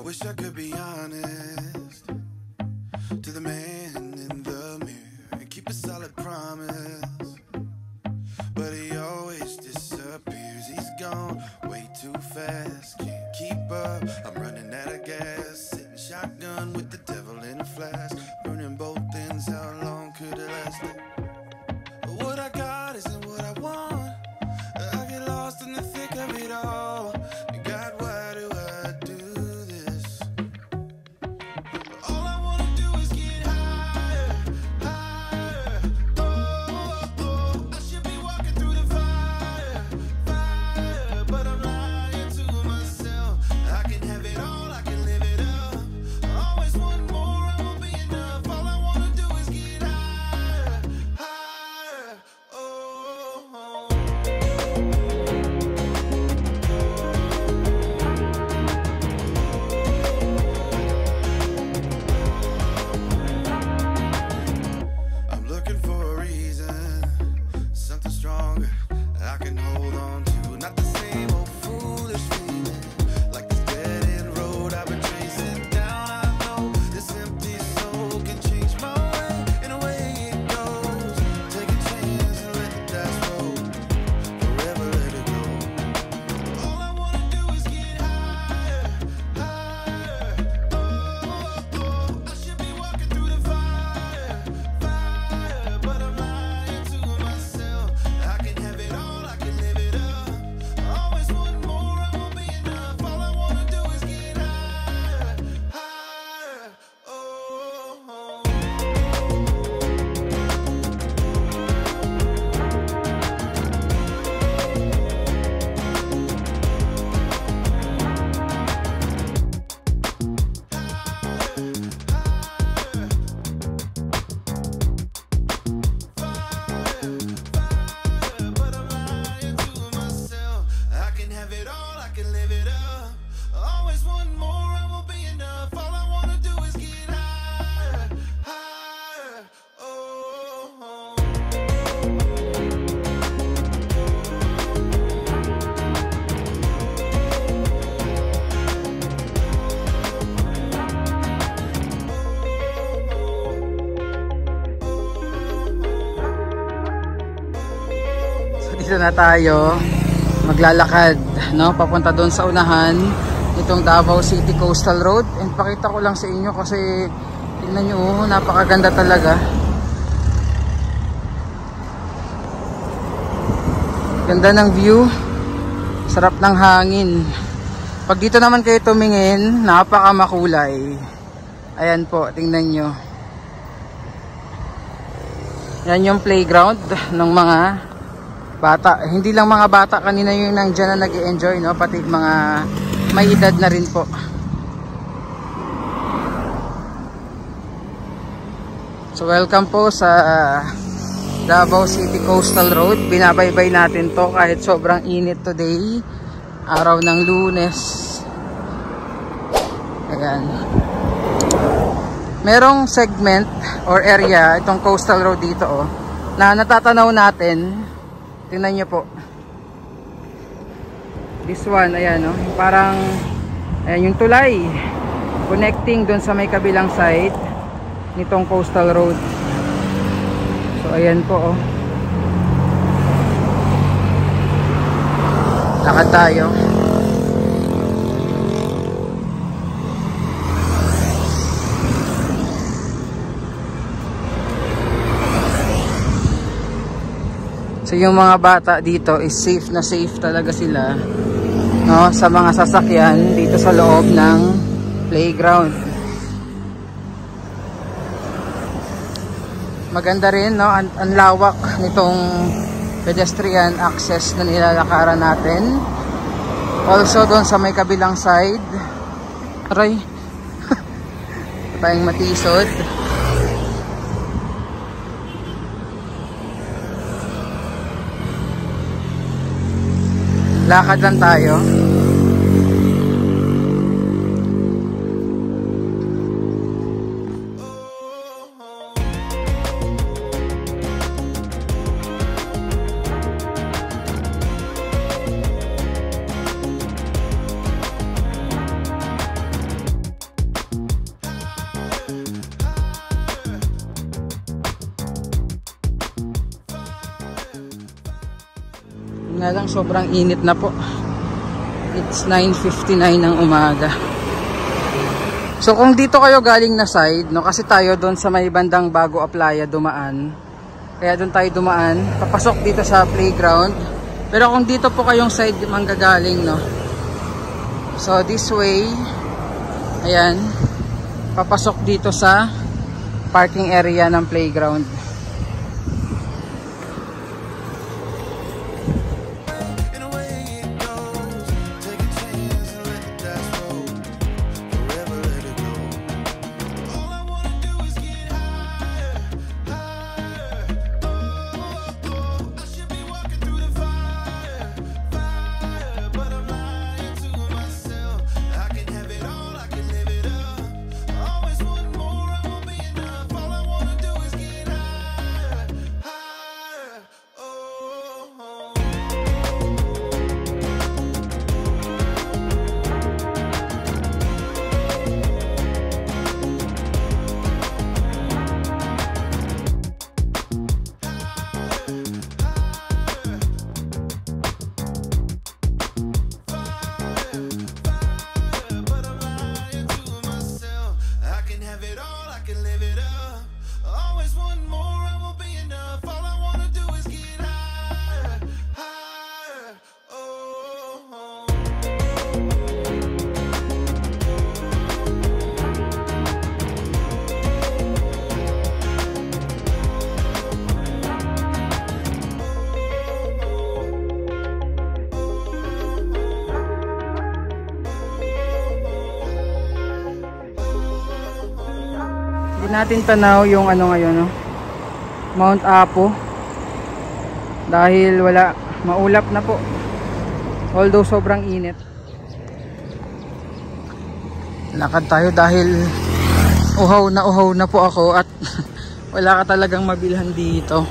wish I could be honest to the man in the mirror and keep a solid promise, but he always disappears. He's gone way too fast, can't keep up. I'm running out of gas, sitting shotgun with the devil in a flask, burning both ends. How long could it last? What I got isn't what I want. I get lost in the thick of it all. God, why do I do this? All I wanna do is get higher, higher. Oh, oh, I should be walking through the fire, fire, but I'm lying to myself. I can have it all, I can live it up. Always want more, I won't be enough. All I wanna do is get higher, higher. Oh, oh. I'm looking for a reason, something stronger I can hold on to. Not the same old foolish feeling, like this dead end road I've been tracing down. I know this empty soul can change my way, and away it goes. Take a chance and let the dice roll, forever let it go. All I wanna do is get higher, higher. Oh, oh, I should be walking through the fire, fire, but I'm lying to myself. I can have it all, I can live it up. Always want more, I won't be enough. All I wanna do is get higher, higher. Oh, oh. But I'm lying to myself. I can have it all, I can live it up. Always want more, I won't be enough. All I wanna do is get higher, higher. Oh, oh. So dito na tayo maglalakad, no, papunta doon sa unahan itong Davao City Coastal Road. And pakita ko lang sa inyo kasi tingnan nyo, napakaganda talaga. Ganda ng view, sarap ng hangin. Pag dito naman kayo tumingin, napakamakulay. Ayan po, tingnan nyo. Yan yung playground ng mga bata. Hindi lang mga bata, kanina yung nandyan na nag-i-enjoy, no? Pati mga may edad na rin po. So welcome po sa Davao City Coastal Road. Binabaybay natin to kahit sobrang init today, araw ng Lunes. Ayan. Merong segment or area itong coastal road dito, oh, na natatanaw natin. Tingnan nyo po. This one, ayan, no? Parang, ayan yung tulay. Connecting dun sa may kabilang side nitong coastal road. So, ayan po, oh. Lakad tayo. So yung mga bata dito is safe na safe talaga sila, no, sa mga sasakyan dito sa loob ng playground. Maganda rin, no, ang lawak nitong pedestrian access na nilalakaran natin. Also doon sa may kabilang side. Aray. Tayong matisod. Lakad lang tayo. Nga lang sobrang init na po. It's 9:59 ng umaga. So kung dito kayo galing na side, no, kasi tayo doon sa may bandang Bago Aplaya dumaan. Kaya doon tayo dumaan, papasok dito sa playground. Pero kung dito po kayong side manggagaling, no. So this way, ayan, papasok dito sa parking area ng playground. Hindi natin tanaw yung ano ngayon, no? Mount Apo. Dahil wala, maulap na po. Although sobrang init. Lakad tayo dahil uhaw na po ako at wala ka talagang mabilhan dito.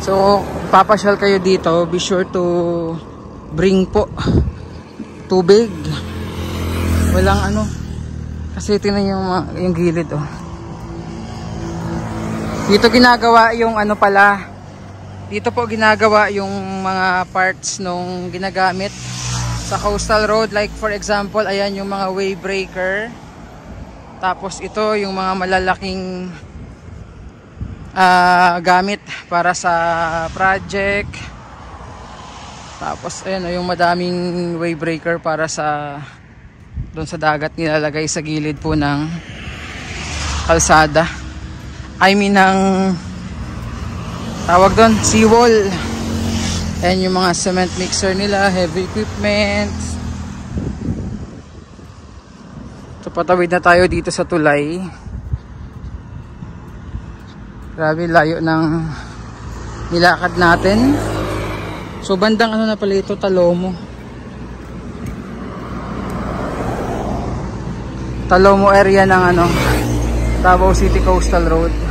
So, papasyal kayo dito, be sure to bring po tubig. Walang ano, kasi tingnan yung gilid, oh. Dito ginagawa yung ano pala. Dito po ginagawa yung mga parts nung ginagamit sa coastal road. Like for example, ayan yung mga way breaker. Tapos ito yung mga malalaking gamit para sa project. Tapos ayan yung madaming way breaker para sa doon sa dagat, nilalagay sa gilid po ng kalsada. I mean ng tawag doon, seawall. Ayan yung mga cement mixer nila, heavy equipment. So patawid na tayo dito sa tulay. Grabe layo ng nilakad natin. So bandang ano na pala ito, Talomo. Talomo area ng ano, Davao City Coastal Road.